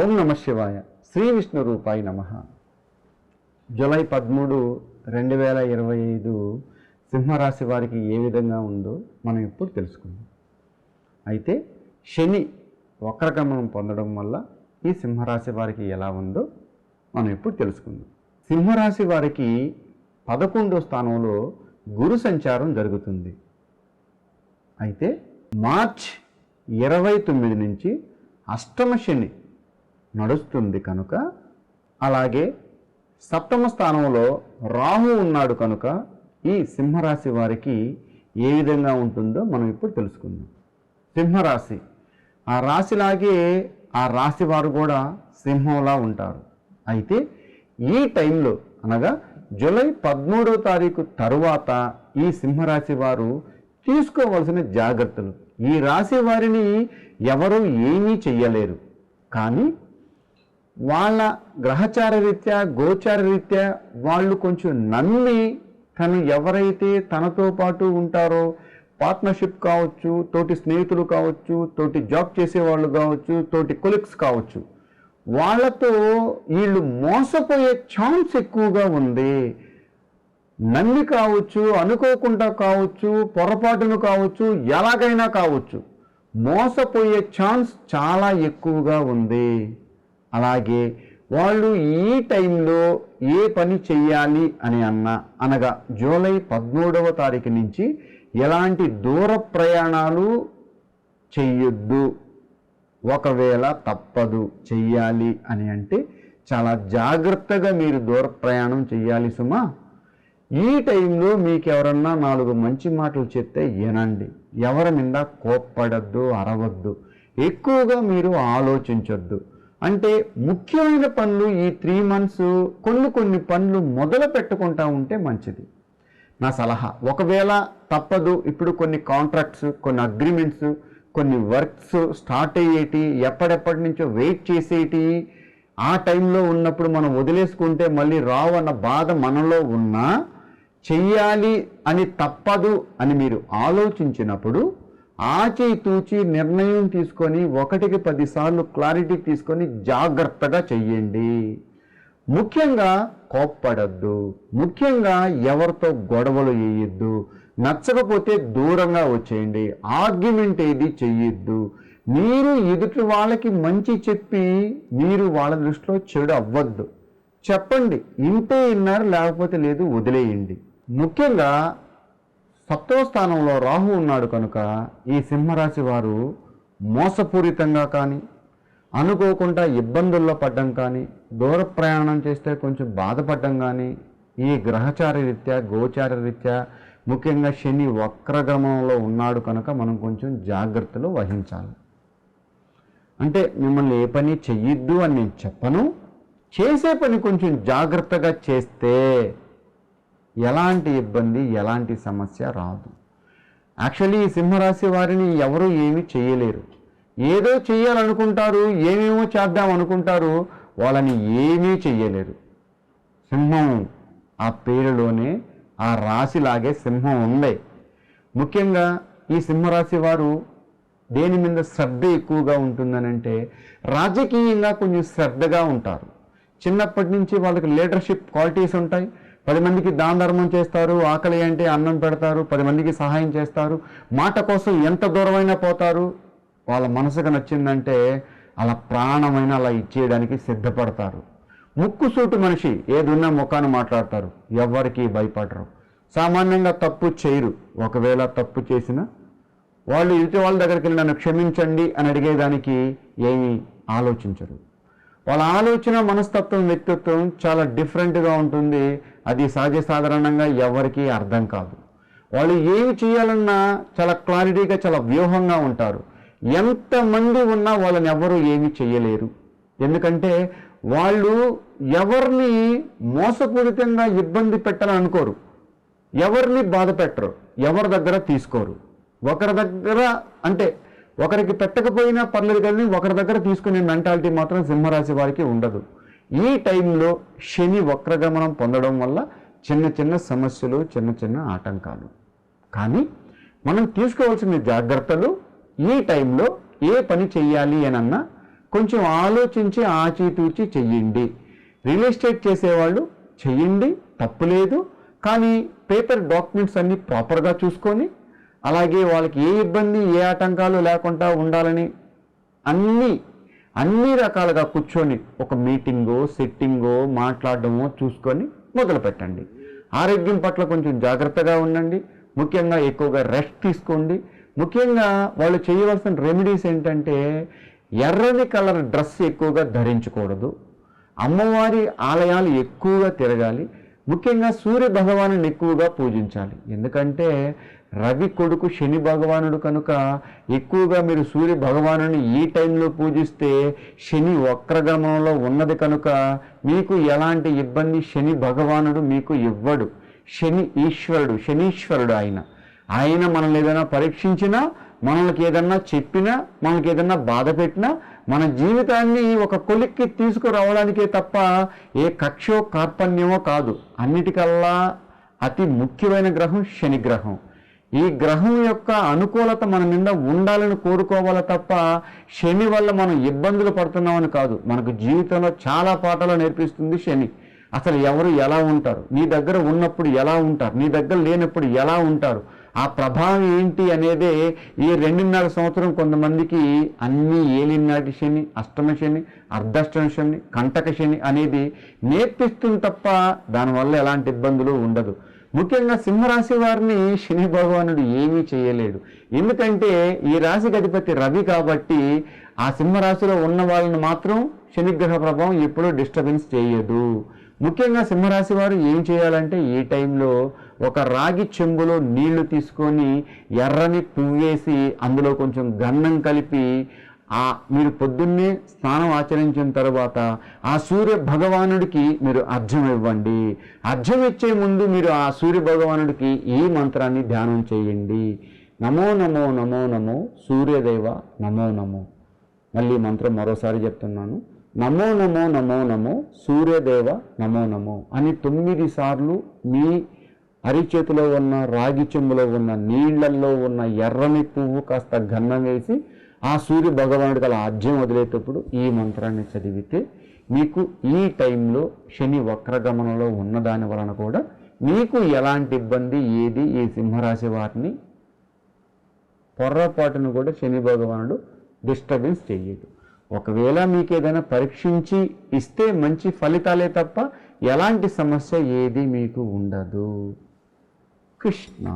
ఓం నమ శివాయ. శ్రీ విష్ణు రూపాయ నమః. జూలై 13, 2025 సింహరాశి వారికి ఏ విధంగా ఉందో మనం ఇప్పుడు తెలుసుకుందాం. అయితే శని వక్రగమనం పొందడం వల్ల ఈ సింహరాశి వారికి ఎలా ఉందో మనం ఇప్పుడు తెలుసుకుందాం. సింహరాశి వారికి 11వ స్థానంలో గురు సంచారం జరుగుతుంది. అయితే మార్చ్ 29 నుంచి అష్టమ శని నడుస్తుంది కనుక, అలాగే 7వ స్థానంలో రాహు ఉన్నాడు కనుక ఈ సింహరాశి వారికి ఏ విధంగా ఉంటుందో మనం ఇప్పుడు తెలుసుకుందాం. సింహరాశి ఆ రాశిలాగే ఆ రాశి వారు కూడా సింహంలా ఉంటారు. అయితే ఈ టైంలో అనగా జూలై 13వ తారీఖు తరువాత ఈ సింహరాశి వారు తీసుకోవాల్సిన జాగ్రత్తలు. ఈ రాశి వారిని ఎవరు ఏమీ చెయ్యలేరు, కానీ వాళ్ళ గ్రహచార రీత్యా గోచార రీత్యా వాళ్ళు కొంచెం నమ్మి తను ఎవరైతే తనతో పాటు ఉంటారో, పార్ట్నర్షిప్ కావచ్చు, తోటి స్నేహితులు కావచ్చు, తోటి జాబ్ చేసేవాళ్ళు కావచ్చు, తోటి కొలీగ్స్ కావచ్చు, వాళ్ళతో వీళ్ళు మోసపోయే ఛాన్స్ ఎక్కువగా ఉంది. నమ్మి కావచ్చు, అనుకోకుండా కావచ్చు, పొరపాటును కావచ్చు, ఎలాగైనా కావచ్చు, మోసపోయే ఛాన్స్ చాలా ఎక్కువగా ఉంది. అలాగే వాళ్ళు ఈ టైంలో ఏ పని చెయ్యాలి అని అనగా జూలై 13వ తారీఖు నుంచి ఎలాంటి దూర ప్రయాణాలు చెయ్యొద్దు. ఒకవేళ తప్పదు చెయ్యాలి అని అంటే చాలా జాగ్రత్తగా మీరు దూర ప్రయాణం చెయ్యాలి సుమా. ఈ టైంలో మీకు ఎవరన్నా 4 మంచి మాటలు చెప్తే వినండి. ఎవరి మీద కోప్పడద్దు, అరవద్దు. ఎక్కువగా మీరు ఆలోచించొద్దు. అంటే ముఖ్యమైన పనులు ఈ 3 months కొన్ని పనులు మొదలు పెట్టుకుంటా ఉంటే మంచిది నా సలహా. ఒకవేళ తప్పదు, ఇప్పుడు కొన్ని కాంట్రాక్ట్స్, కొన్ని అగ్రిమెంట్స్, కొన్ని వర్క్స్ స్టార్ట్ అయ్యేటి, ఎప్పటి నుంచో వెయిట్ చేసేటి, ఆ టైంలో ఉన్నప్పుడు మనం వదిలేసుకుంటే మళ్ళీ రావు అన్న బాధ మనలో ఉన్నా, చెయ్యాలి అని తప్పదు అని మీరు ఆలోచించినప్పుడు ఆచితూచి నిర్ణయం తీసుకొని 1కి 10 సార్లు క్లారిటీ తీసుకొని జాగ్రత్తగా చెయ్యండి. ముఖ్యంగా కోప్పడద్దు, ముఖ్యంగా ఎవరితో గొడవలు వేయొద్దు, నచ్చకపోతే దూరంగా వచ్చేయండి, ఆర్గ్యుమెంట్ ఏది చెయ్యొద్దు. మీరు ఎదుటి వాళ్ళకి మంచి చెప్పి మీరు వాళ్ళ దృష్టిలో చెడు అవ్వద్దు. చెప్పండి, ఇంతే విన్నారు, లేకపోతే లేదు, వదిలేయండి. ముఖ్యంగా 7వ స్థానంలో రాహు ఉన్నాడు కనుక ఈ సింహరాశి వారు మోసపూరితంగా కానీ, అనుకోకుండా ఇబ్బందుల్లో పడ్డం కానీ, దూర ప్రయాణం చేస్తే కొంచెం బాధపడ్డం కానీ, ఈ గ్రహచార రీత్యా గోచార రీత్యా ముఖ్యంగా శని వక్రగమనంలో ఉన్నాడు కనుక మనం కొంచెం జాగ్రత్తలు వహించాలి. అంటే మిమ్మల్ని ఏ పని చెయ్యొద్దు అని నేను చెప్పను, చేసే పని కొంచెం జాగ్రత్తగా చేస్తే ఎలాంటి ఇబ్బంది, ఎలాంటి సమస్య రాదు. యాక్చువల్లీ ఈ సింహరాశి వారిని ఎవరు ఏమీ చేయలేరు. ఏదో చెయ్యాలనుకుంటారు, ఏమేమో చేద్దాం అనుకుంటారు, వాళ్ళని ఏమీ చెయ్యలేరు. సింహం ఆ పేరులోనే ఆ రాశిలాగే సింహం ఉంది. ముఖ్యంగా ఈ సింహరాశి వారు దేని మీద శ్రద్ధ ఎక్కువగా ఉంటుందనంటే రాజకీయంగా కొంచెం శ్రద్ధగా ఉంటారు. చిన్నప్పటి నుంచి వాళ్ళకి లీడర్షిప్ క్వాలిటీస్ ఉంటాయి. 10 మందికి దాన ధర్మం చేస్తారు, ఆకలి అంటే అన్నం పెడతారు, 10 మందికి సహాయం చేస్తారు, మాట కోసం ఎంత దూరమైనా పోతారు. వాళ్ళ మనసుకు నచ్చిందంటే అలా ప్రాణమైన అలా ఇచ్చేయడానికి సిద్ధపడతారు. ముక్కుసూటు మనిషి, ఏదున్నా ముఖాన్ని మాట్లాడతారు, ఎవరికి భయపడరు. సామాన్యంగా తప్పు చేయరు. ఒకవేళ తప్పు చేసినా వాళ్ళు ఎదుటి వాళ్ళ దగ్గరికి వెళ్ళి నన్ను క్షమించండి అని అడిగేదానికి ఏమీ ఆలోచించరు. వాళ్ళ ఆలోచన, మనస్తత్వం, వ్యక్తిత్వం చాలా డిఫరెంట్గా ఉంటుంది. అది సహజ సాధారణంగా ఎవరికీ అర్థం కాదు. వాళ్ళు ఏమి చేయాలన్నా చాలా క్లారిటీగా, చాలా వ్యూహంగా ఉంటారు. ఎంతమంది ఉన్నా వాళ్ళని ఎవరు ఏమీ చేయలేరు. ఎందుకంటే వాళ్ళు ఎవరిని మోసపూరితంగా ఇబ్బంది పెట్టాలని అనుకోరు, ఎవరిని బాధ పెట్టరు, ఎవరి దగ్గర తీసుకోరు. ఒకరి దగ్గర అంటే ఒకరికి పెట్టకపోయినా పర్లేదు కానీ ఒకరి దగ్గర తీసుకునే మెంటాలిటీ మాత్రం సింహరాశి వారికి ఉండదు. ఈ టైంలో శని వక్రగమనం పొందడం వల్ల చిన్న సమస్యలు, చిన్న ఆటంకాలు. కానీ మనం తీసుకోవాల్సిన జాగ్రత్తలు, ఈ టైంలో ఏ పని చెయ్యాలి అనన్నా కొంచెం ఆలోచించి ఆచితూచి చెయ్యండి. రియల్ ఎస్టేట్ చేసేవాళ్ళు చెయ్యండి, తప్పులేదు. కానీ పేపర్ డాక్యుమెంట్స్ అన్నీ ప్రాపర్గా చూసుకొని, అలాగే వాళ్ళకి ఏ ఇబ్బంది ఏ ఆటంకాలు లేకుండా ఉండాలని అన్ని రకాలుగా కూర్చొని ఒక మీటింగో సెట్టింగో మాట్లాడడమో చూసుకొని మొదలు పెట్టండి. ఆరోగ్యం పట్ల కొంచెం జాగ్రత్తగా ఉండండి. ముఖ్యంగా ఎక్కువగా రెస్ట్ తీసుకోండి. ముఖ్యంగా వాళ్ళు చేయవలసిన రెమెడీస్ ఏంటంటే ఎర్రని కలర్ డ్రెస్ ఎక్కువగా ధరించకూడదు, అమ్మవారి ఆలయాలు ఎక్కువగా తిరగాలి, ముఖ్యంగా సూర్య భగవానుని ఎక్కువగా పూజించాలి. ఎందుకంటే రవి కొడుకు శని భగవానుడు కనుక ఎక్కువగా మీరు సూర్య భగవానుని ఈ టైంలో పూజిస్తే శని వక్రగమనంలో ఉన్నది కనుక మీకు ఎలాంటి ఇబ్బంది శని భగవానుడు మీకు ఇవ్వడు. శనీశ్వరుడు ఆయన మనల్ని ఏదైనా పరీక్షించినా, మనకి ఏదన్నా చెప్పినా, మనకి ఏదన్నా బాధ పెట్టినా మన జీవితాన్ని ఒక కొలిక్కి తీసుకురావడానికే తప్ప ఏ కక్షో కార్పణ్యమో కాదు. అన్నిటికల్లా అతి ముఖ్యమైన గ్రహం శని గ్రహం. ఈ గ్రహం యొక్క అనుకూలత మన మీద ఉండాలని కోరుకోవాలి తప్ప శని వల్ల మనం ఇబ్బందులు పడుతున్నామని కాదు. మనకు జీవితంలో చాలా పాఠాలు నేర్పిస్తుంది శని. అసలు ఎవరు ఎలా ఉంటారు, నీ దగ్గర ఉన్నప్పుడు ఎలా ఉంటారు, నీ దగ్గర లేనప్పుడు ఎలా ఉంటారు, ఆ ప్రభావం ఏంటి అనేదే ఈ 2.5 సంవత్సరం కొంతమందికి అన్ని ఏలినాటి శని, అష్టమ శని, అర్ధాష్టమ శని, కంటక శని అనేది నేర్పిస్తుంది తప్ప దానివల్ల ఎలాంటి ఇబ్బందులు ఉండదు. ముఖ్యంగా సింహరాశి వారిని శని భగవానుడు ఏమీ చేయలేడు. ఎందుకంటే ఈ రాశికి అధిపతి రవి కాబట్టి ఆ సింహరాశిలో ఉన్న వాళ్ళని మాత్రం శనిగ్రహ ప్రభావం ఎప్పుడూ డిస్టర్బెన్స్ చేయదు. ముఖ్యంగా సింహరాశి వారు ఏం చేయాలంటే ఈ టైంలో ఒక రాగి చెంబులో నీళ్లు తీసుకొని ఎర్రని పువ్వేసి అందులో కొంచెం గంధం కలిపి మీరు పొద్దున్నే స్నానం ఆచరించిన తర్వాత ఆ సూర్య భగవానుడికి మీరు అర్ఘ్యం ఇవ్వండి. అర్ఘ్యం ఇచ్చే ముందు మీరు ఆ సూర్య భగవానుడికి ఈ మంత్రాన్ని ధ్యానం చేయండి. నమో నమో నమో నమో సూర్యదేవ నమో నమో. మళ్ళీ మంత్రం మరోసారి చెప్తున్నాను. నమో నమో నమో నమో సూర్యదేవ నమో నమో అని 9 సార్లు మీ అరిచేతిలో ఉన్న రాగి చెంబులో ఉన్న నీళ్లల్లో ఉన్న ఎర్రని పువ్వు కాస్త గన్నం వేసి ఆ సూర్య భగవానుడికి అలా అర్ఘ్యం వదిలేటప్పుడు ఈ మంత్రాన్ని చదివితే మీకు ఈ టైంలో శని వక్రగమనంలో ఉన్నదాని వలన కూడా మీకు ఎలాంటి ఇబ్బంది ఏది ఈ సింహరాశి వారిని పొర్రపాటును కూడా శని భగవానుడు డిస్టర్బెన్స్ చేయదు. ఒకవేళ మీకు ఏదైనా పరీక్షించి ఇస్తే మంచి ఫలితాలే తప్ప ఎలాంటి సమస్య ఏది మీకు ఉండదు. కృష్ణ.